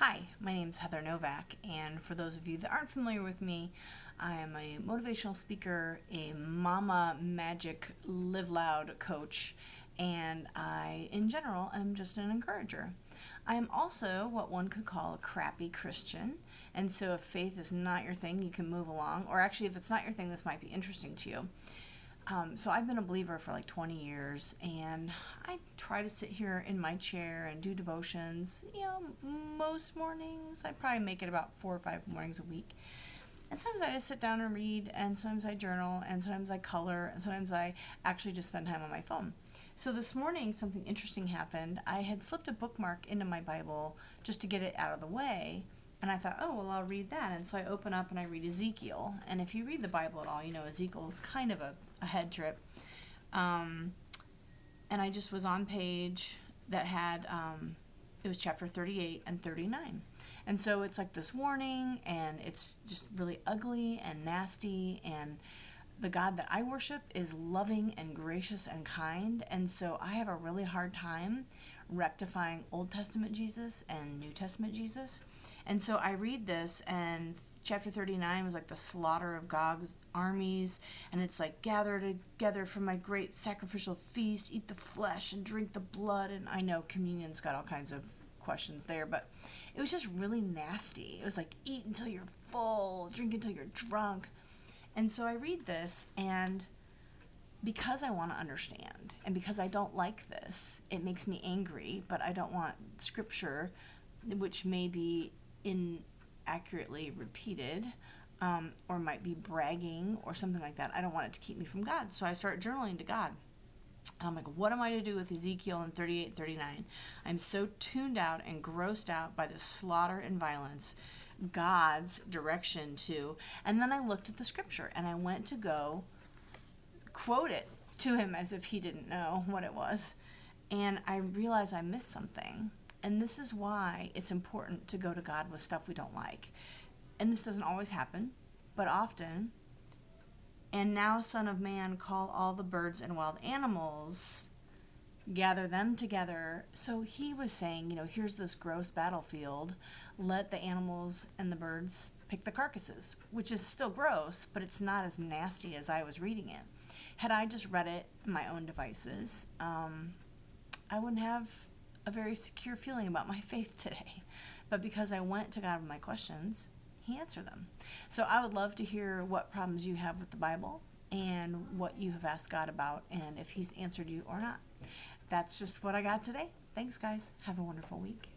Hi, my name is Heather Novak, and for those of you that aren't familiar with me, I am a motivational speaker, a mama magic live loud coach, and I, in general, am just an encourager. I am also what one could call a crappy Christian, and so if faith is not your thing, you can move along, or actually, if it's not your thing, this might be interesting to you. So I've been a believer for like 20 years, and I try to sit here in my chair and do devotions. Most mornings I probably make it about 4 or 5 mornings a week. And sometimes I just sit down and read, and sometimes I journal, and sometimes I color, and sometimes I actually just spend time on my phone. So this morning, something interesting happened. I had slipped a bookmark into my Bible just to get it out of the way. And I thought, oh, well, I'll read that. And so I open up and I read Ezekiel. And if you read the Bible at all, you know Ezekiel is kind of a head trip. And I just was on page that had, it was chapter 38 and 39. And so it's like this warning, and it's just really ugly and nasty. And the God that I worship is loving and gracious and kind. And so I have a really hard time rectifying Old Testament Jesus and New Testament Jesus. And so I read this, and chapter 39 was like the slaughter of Gog's armies, and it's like, gather together for my great sacrificial feast, eat the flesh and drink the blood. And I know communion's got all kinds of questions there, but it was just really nasty. It was like, eat until you're full, drink until you're drunk. And so I read this, and because I want to understand, and because I don't like this, it makes me angry, but I don't want scripture, which may be inaccurately repeated, or might be bragging or something like that. I don't want it to keep me from God. So I start journaling to God. And I'm like, what am I to do with Ezekiel in 38, 39? I'm so tuned out and grossed out by the slaughter and violence, God's direction to. And then I looked at the scripture, and I went to go quote it to him as if he didn't know what it was. And I realized I missed something. And this is why it's important to go to God with stuff we don't like. And this doesn't always happen, but often. And now, Son of Man, call all the birds and wild animals, gather them together. So he was saying, here's this gross battlefield. Let the animals and the birds pick the carcasses, which is still gross, but it's not as nasty as I was reading it. Had I just read it in my own devices, I wouldn't have a very secure feeling about my faith today. But because I went to God with my questions, he answered them. So I would love to hear what problems you have with the Bible and what you have asked God about, and if he's answered you or not. That's just what I got today. Thanks, guys. Have a wonderful week.